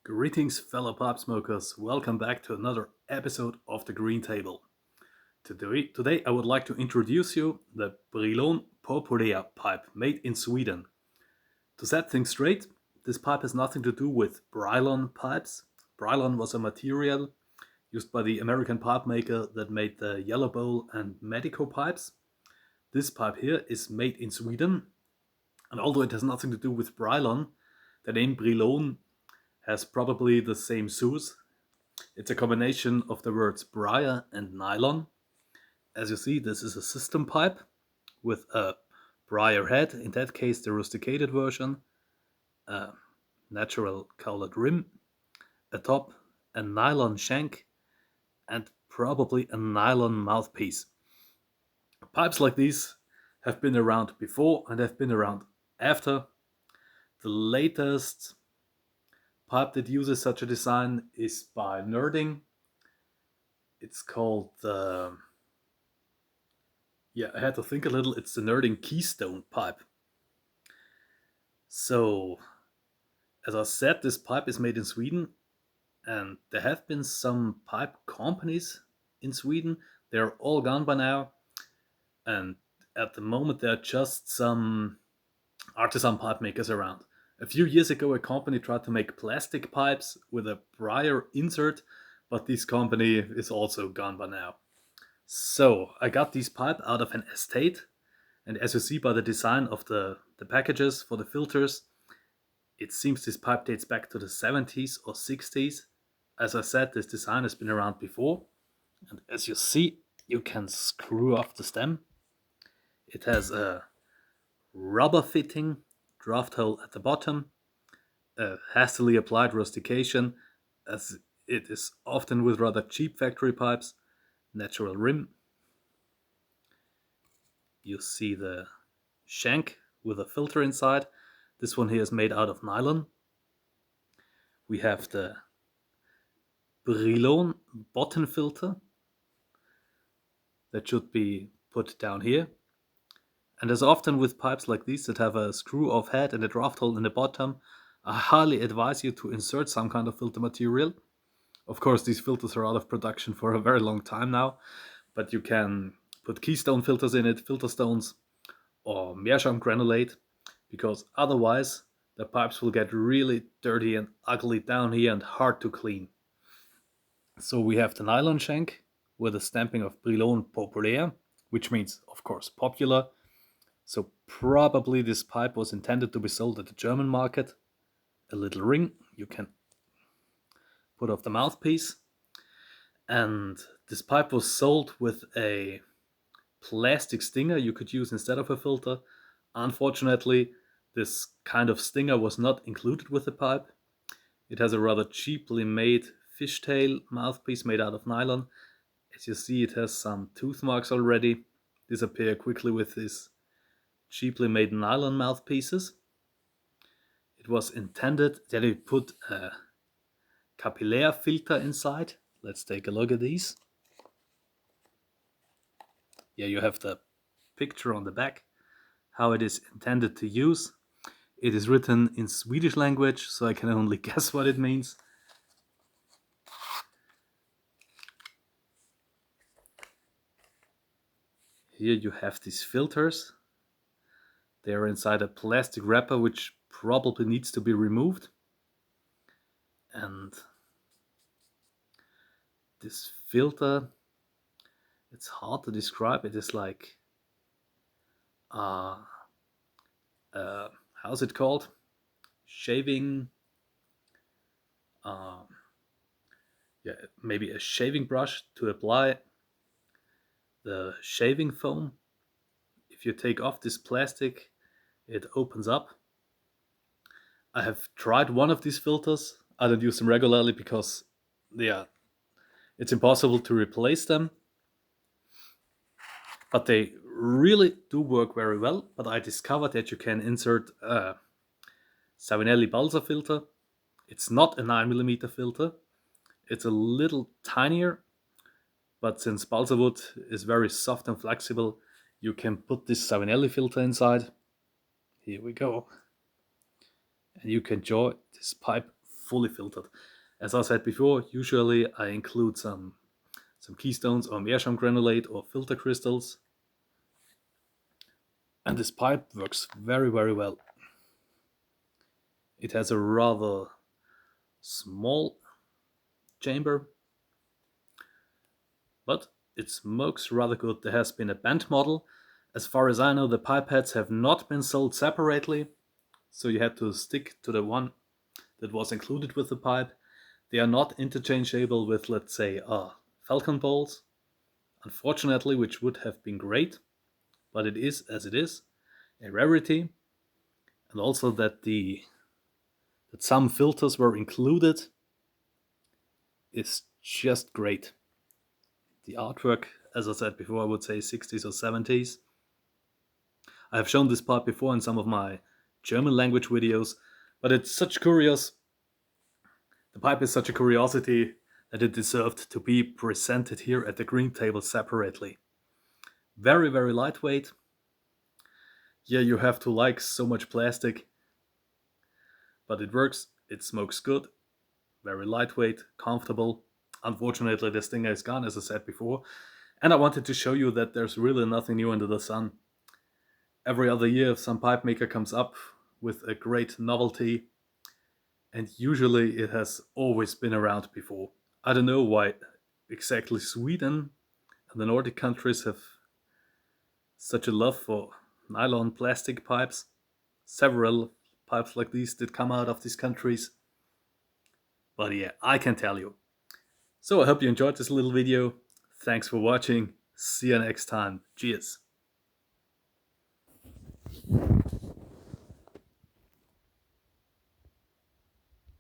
Greetings, fellow pipe smokers. Welcome back to another episode of the Green Table. Today I would like to introduce you the Brilon Populär pipe made in Sweden. To set things straight, this pipe has nothing to do with Brylon pipes. Brylon was a material used by the American pipe maker that made the Yellow Bowl and Medico pipes. This pipe here is made in Sweden, and although it has nothing to do with Brylon, the name Brilon has probably the same source. It's a combination of the words briar and nylon. As you see, this is a system pipe with a briar head, in that case the rusticated version, a natural colored rim, a top, a nylon shank, and probably a nylon mouthpiece. Pipes like these have been around before and have been around after. The latest pipe that uses such a design is by Nerding. It's called the I had to think a little. It's the Nerding Keystone pipe. So, as I said, this pipe is made in Sweden, and there have been some pipe companies in Sweden. They're all gone by now, and at the moment there are just some artisan pipe makers around. A few years ago, a company tried to make plastic pipes with a briar insert, but this company is also gone by now. So I got these pipe out of an estate, and as you see by the design of the packages for the filters, it seems this pipe dates back to the 70s or 60s. As I said, this design has been around before, and as you see, you can screw off the stem. It has a rubber fitting draft hole at the bottom, a hastily applied rustication, as it is often with rather cheap factory pipes, natural rim. You see the shank with a filter inside. This one here is made out of nylon. We have the Brilon bottom filter that should be put down here. And as often with pipes like these that have a screw-off head and a draft hole in the bottom, I highly advise you to insert some kind of filter material. Of course, these filters are out of production for a very long time now, but you can put keystone filters in it, filter stones, or meerschaum granulate, because otherwise the pipes will get really dirty and ugly down here and hard to clean. So we have the nylon shank with a stamping of Brilon Populär, which means, of course, popular. So probably this pipe was intended to be sold at the German market. A little ring, you can put off the mouthpiece. And this pipe was sold with a plastic stinger you could use instead of a filter. Unfortunately, this kind of stinger was not included with the pipe. It has a rather cheaply made fishtail mouthpiece made out of nylon. As you see, it has some tooth marks already. Disappear quickly with these cheaply made nylon mouthpieces. It was intended that you put a capillary filter inside. Let's take a look at these. Yeah, you have the picture on the back, how it is intended to use. It is written in Swedish language, so I can only guess what it means. Here you have these filters. They are inside a plastic wrapper, which probably needs to be removed. And this filter, it's hard to describe. It is like, how's it called? Shaving, maybe a shaving brush to apply the shaving foam. If you take off this plastic, it opens up. I have tried one of these filters. I don't use them regularly because it's impossible to replace them. But they really do work very well. But I discovered that you can insert a Savinelli balsa filter. It's not a 9mm filter. It's a little tinier. But since balsa wood is very soft and flexible, you can put this Savinelli filter inside. Here we go. And you can enjoy this pipe fully filtered. As I said before, usually I include some keystones or meerschaum granulate or filter crystals. And this pipe works very, very well. It has a rather small chamber, but it smokes rather good. There has been a bent model. As far as I know, the pipe heads have not been sold separately, so you had to stick to the one that was included with the pipe. They are not interchangeable with, let's say, falcon balls, unfortunately, which would have been great, but it is as it is, a rarity. And also that some filters were included is just great. The artwork, as I said before, I would say 60s or 70s. I have shown this part before in some of my German language videos, but it's such curious. The pipe is such a curiosity that it deserved to be presented here at the green table separately. Very, very lightweight. Yeah, you have to like so much plastic, but it works, it smokes good, very lightweight, comfortable. Unfortunately, this thing is gone, as I said before, and I wanted to show you that there's really nothing new under the sun. Every other year, some pipe maker comes up with a great novelty, and usually it has always been around before. I don't know why exactly Sweden and the Nordic countries have such a love for nylon plastic pipes. Several pipes like these did come out of these countries. But yeah, I can tell you. So I hope you enjoyed this little video. Thanks for watching. See you next time. Cheers.